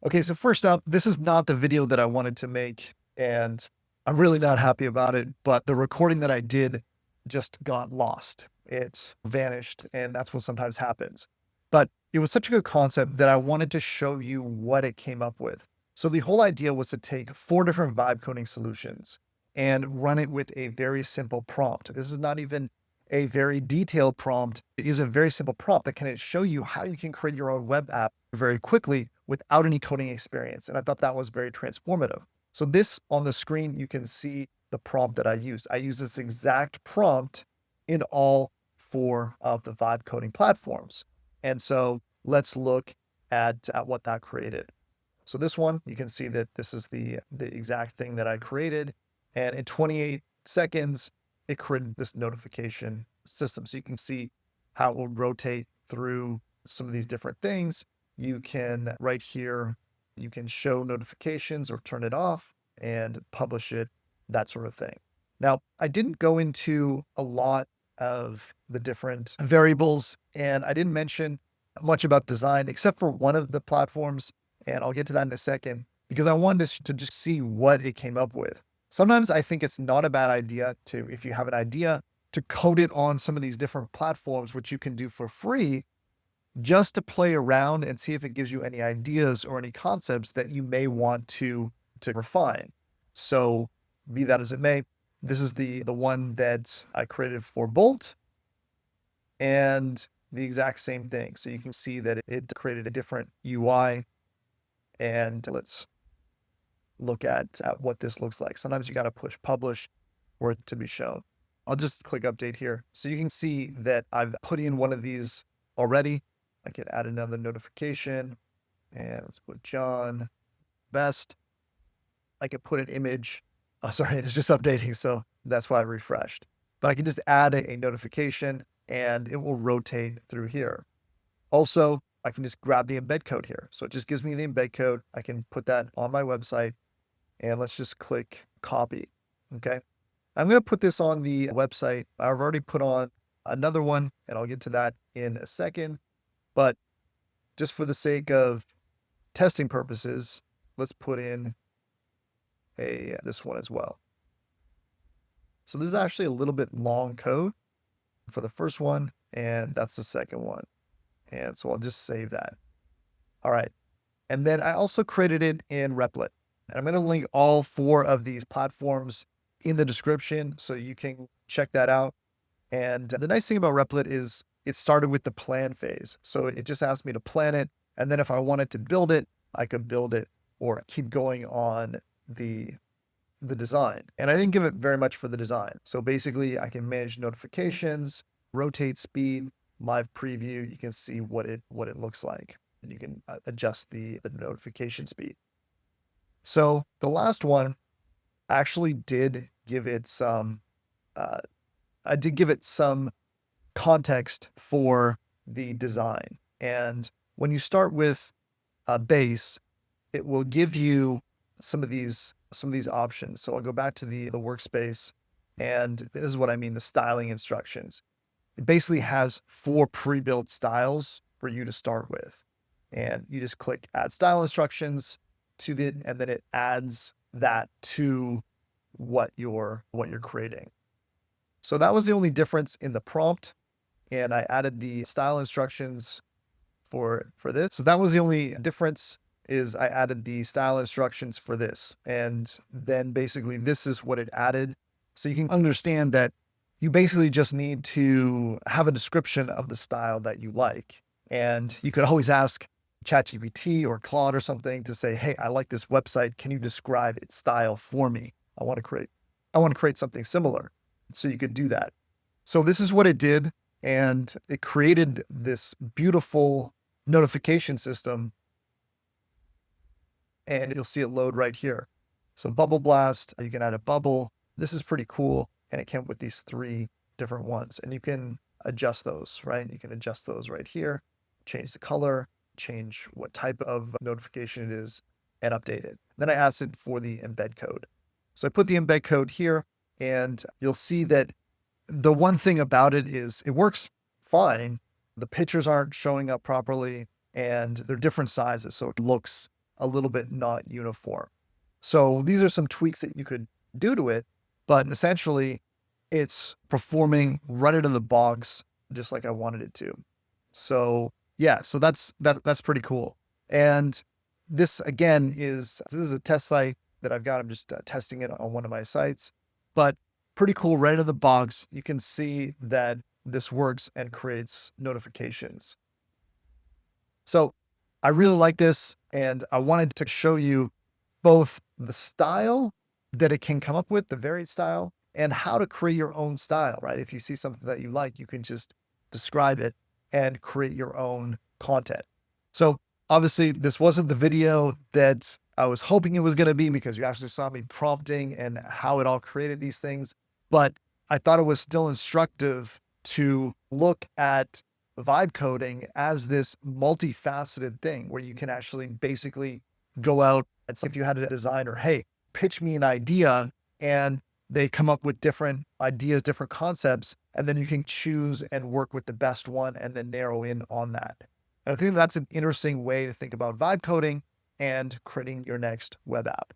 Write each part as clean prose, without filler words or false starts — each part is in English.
Okay, so first up, this is not the video that I wanted to make, and I'm really not happy about it, but the recording that I did just got lost. It vanished, and that's what sometimes happens. But it was such a good concept that I wanted to show you what it came up with. So the whole idea was to take 4 different vibe coding solutions and run it with a very simple prompt. This is not even a very detailed prompt. It is a very simple prompt that can show you how you can create your own web app very quickly without any coding experience. And I thought that was very transformative. So this on the screen, you can see the prompt that I use. I use this exact prompt in all 4 of the vibe coding platforms. And so let's look at what that created. So this one, you can see that this is the exact thing that I created. And in 28 seconds, it created this notification system. So you can see how it will rotate through some of these different things. You can right here, you can show notifications or turn it off and publish it, that sort of thing. Now, I didn't go into a lot of the different variables, and I didn't mention much about design except for one of the platforms, and I'll get to that in a second, because I wanted to just see what it came up with. Sometimes I think it's not a bad idea to, if you have an idea, to code it on some of these different platforms, which you can do for free, just to play around and see if it gives you any ideas or any concepts that you may want to refine. So be that as it may, this is the one that I created for Bolt, and the exact same thing. So you can see that it created a different UI, and let's look at what this looks like. Sometimes you got to push publish for it to be shown. I'll just click update here. So you can see that I've put in one of these already. I can add another notification, and let's put John Best. I could put an image. Oh, sorry, it's just updating. So that's why I refreshed. But I can just add a notification and it will rotate through here. Also, I can just grab the embed code here. So it just gives me the embed code. I can put that on my website, and let's just click copy. Okay. I'm going to put this on the website. I've already put on another one, and I'll get to that in a second. But just for the sake of testing purposes, let's put in this one as well. So this is actually a little bit long code for the first one, and that's the second one. And so I'll just save that. All right. And then I also created it in Replit. And I'm going to link all 4 of these platforms in the description so you can check that out. And the nice thing about Replit is it started with the plan phase. So it just asked me to plan it. And then if I wanted to build it, I could build it or keep going on the design. And I didn't give it very much for the design. So basically I can manage notifications, rotate speed, live preview. You can see what it looks like, and you can adjust the notification speed. So the last one actually did give it some, I did give it some context for the design. And when you start with a base, it will give you some of these options. So I'll go back to the workspace, and this is what I mean, the styling instructions. It basically has 4 pre-built styles for you to start with. And you just click add style instructions to it, and then it adds that to what you're creating. So that was the only difference in the prompt. And I added the style instructions for this. So that was the only difference, is I added the style instructions for this. And then basically this is what it added. So you can understand that you basically just need to have a description of the style that you like. And you could always ask ChatGPT or Claude or something to say, hey, I like this website. Can you describe its style for me? I want to create something similar. So you could do that. So this is what it did. And it created this beautiful notification system, and you'll see it load right here. So bubble blast, you can add a bubble. This is pretty cool. And it came with these 3 different ones, and you can adjust those, right? You can adjust those right here, change the color, change what type of notification it is, and update it. Then I asked it for the embed code. So I put the embed code here, and you'll see that the one thing about it is it works fine. The pictures aren't showing up properly, and they're different sizes, so it looks a little bit not uniform. So these are some tweaks that you could do to it, but essentially it's performing right out of the box, just like I wanted it to. So yeah, so that's pretty cool. And this again this is a test site that I've got. I'm just testing it on one of my sites, but pretty cool right out of the box. You can see that this works and creates notifications. So I really like this, and I wanted to show you both the style that it can come up with, the varied style, and how to create your own style, right? If you see something that you like, you can just describe it and create your own content. So obviously this wasn't the video that I was hoping it was going to be, because you actually saw me prompting and how it all created these things. But I thought it was still instructive to look at vibe coding as this multifaceted thing where you can actually basically go out and say, if you had a designer, hey, pitch me an idea, and they come up with different ideas, different concepts, and then you can choose and work with the best one and then narrow in on that. And I think that's an interesting way to think about vibe coding and creating your next web app.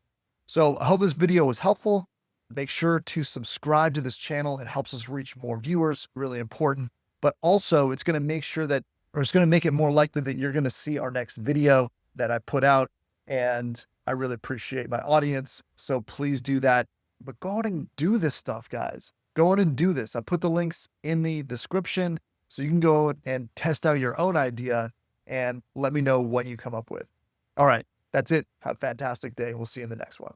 So I hope this video was helpful. Make sure to subscribe to this channel. It helps us reach more viewers, really important. But also it's going to make sure that, or it's going to make it more likely that you're going to see our next video that I put out. And I really appreciate my audience. So please do that. But go out and do this stuff, guys. Go out and do this. I put the links in the description so you can go out and test out your own idea and let me know what you come up with. All right, that's it. Have a fantastic day. We'll see you in the next one.